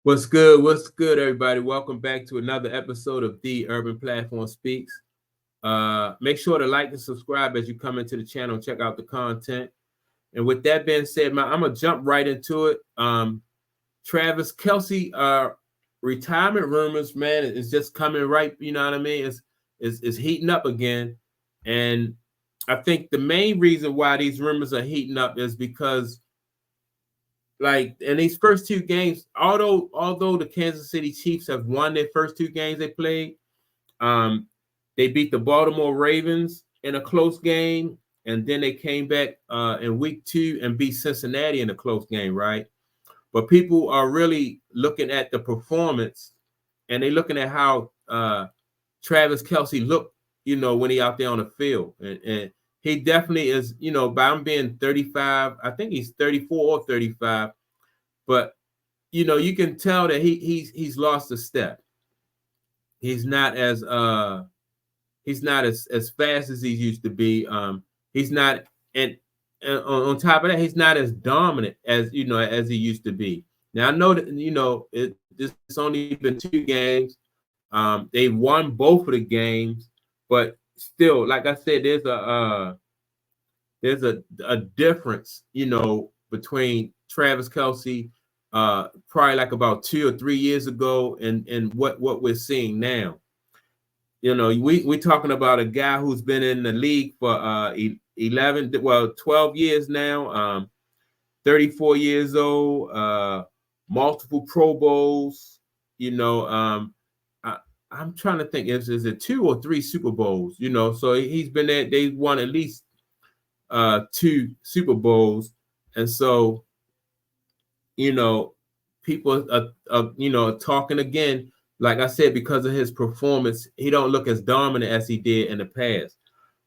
What's good? What's good, everybody? Welcome back to another episode of The Urban Platform Speaks. Make sure to like and subscribe as you come into the channel and check out the content. And with that being said, man, I'm gonna jump right into it. Travis Kelce, retirement rumors, man, is just coming right. You know what I mean? It's heating up again, and I think the main reason why these rumors are heating up is because, like, in these first two games, although the Kansas City Chiefs have won their first two games they played, um, they beat the Baltimore Ravens in a close game, and then they came back in week 2 and beat Cincinnati in a close game, right? But people are really looking at the performance, and they're looking at how Travis Kelce looked, when he out there on the field, and he definitely is, by him being 35, I think he's 34 or 35, but you can tell that he's lost a step. He's not as fast as he used to be. He's not, and on top of that, he's not as dominant as as he used to be. Now I know that it's only been two games. They won both of the games, but still, like I said, there's a difference, between Travis Kelce, probably like about 2 or 3 years ago, and what we're seeing now. We're talking about a guy who's been in the league for 12 years now, 34 years old, multiple Pro Bowls. I'm trying to think, is it 2 or 3 Super Bowls? So he's been there. They won at least 2 Super Bowls, and so people are talking again. Like I said, because of his performance, he don't look as dominant as he did in the past.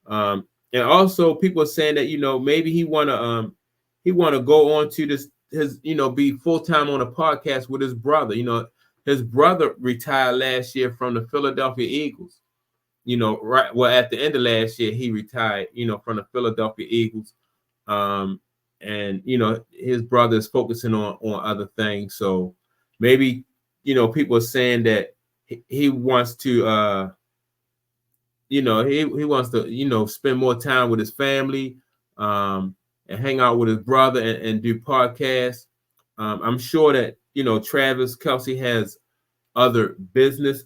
And also, people are saying that maybe he wanna go on to his be full time on a podcast with his brother. His brother retired last year from the Philadelphia Eagles. Right. Well, at the end of last year, he retired, from the Philadelphia Eagles. And his brother is focusing on other things. So maybe, people are saying that he wants to, he wants to, spend more time with his family, and hang out with his brother and do podcasts. I'm sure that, Travis Kelce has other business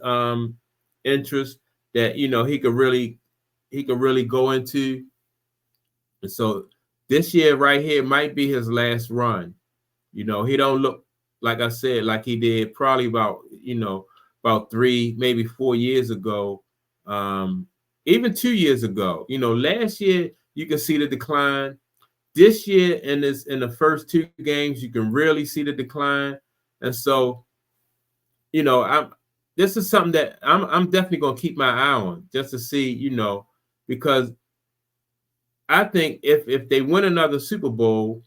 interests that he could really go into. And so this year right here might be his last run. He don't look, like I said, like he did probably about 3, maybe 4 years ago, even 2 years ago. Last year you can see the decline. This year in the first 2 games, you can really see the decline. And so, this is something that I'm definitely gonna keep my eye on, just to see, because I think if they win another Super Bowl,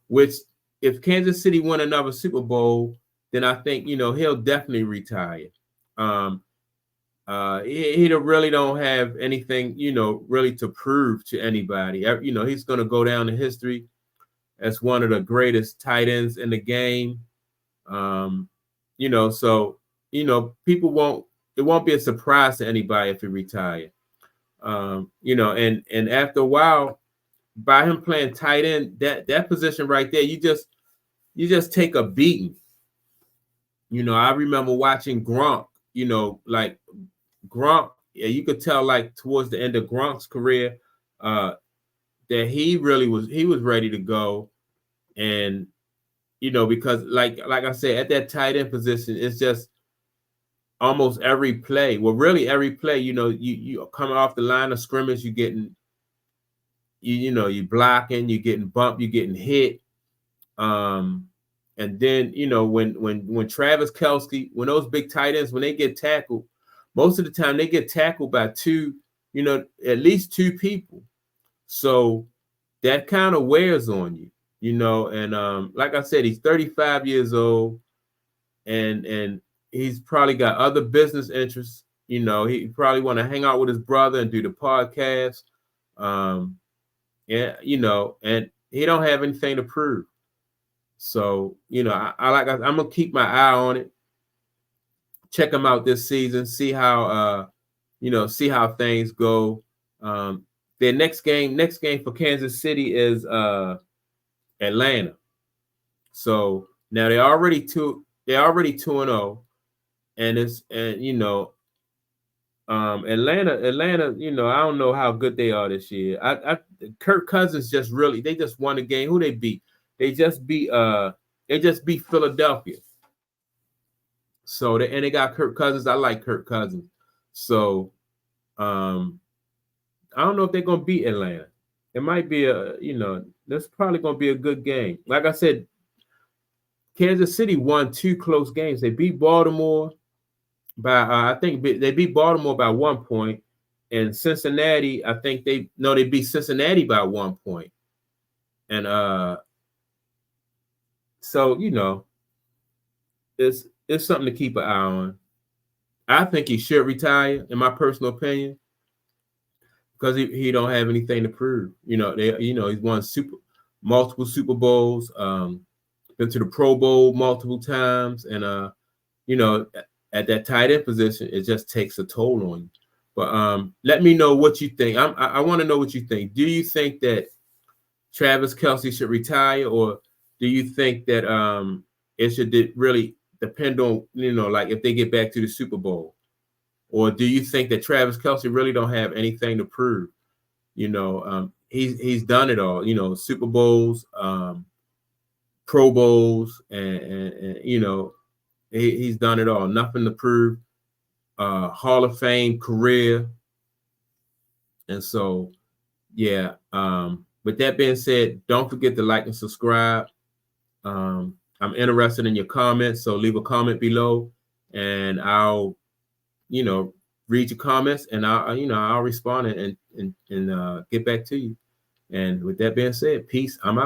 which if Kansas City win another Super Bowl, then I think he'll definitely retire. He really don't have anything really to prove to anybody. He's gonna go down in history as one of the greatest tight ends in the game. So it won't be a surprise to anybody if he retires. And after a while, by him playing tight end, that position right there, you just take a beating. I remember watching Gronk, like Gronk, yeah, you could tell like towards the end of Gronk's career, that he was ready to go. And because like I said, at that tight end position, it's just almost every play. Well, really every play, you coming off the line of scrimmage, you're getting, you're blocking, you're getting bumped, you're getting hit. And then, when Travis Kelce, when those big tight ends, when they get tackled, most of the time they get tackled by 2, at least 2 people. So that kind of wears on you, and like I said, he's 35 years old, and he's probably got other business interests. He probably want to hang out with his brother and do the podcast. And he don't have anything to prove. So, I'm gonna keep my eye on it. Check them out this season. See how see how things go. Their next game for Kansas City is Atlanta. So now they're already 2-0, and Atlanta, I don't know how good they are this year. Kirk Cousins they just won the game. Who they beat? They just beat Philadelphia. So they got Kirk Cousins. I like Kirk Cousins. So I don't know if they're gonna beat Atlanta. It might be that's probably gonna be a good game. Like I said, Kansas City won 2 close games. They beat Baltimore by I think they beat Baltimore by 1 point, and Cincinnati, I think they beat Cincinnati by 1 point. And so it's something to keep an eye on. I think he should retire, in my personal opinion, because he don't have anything to prove. He's won multiple Super Bowls, been to the Pro Bowl multiple times, and at that tight end position, it just takes a toll on you. But let me know what you think. I want to know what you think. Do you think that Travis Kelce should retire, or do you think that it should really depend on like if they get back to the Super Bowl, or do you think that Travis Kelce really don't have anything to prove? He's done it all. Super Bowls, Pro Bowls, and he's done it all. Nothing to prove. Hall of Fame career. And so, yeah. With that being said, don't forget to like and subscribe. I'm interested in your comments, so leave a comment below, and I'll, read your comments, and I'll respond and get back to you. And with that being said, peace. I'm out.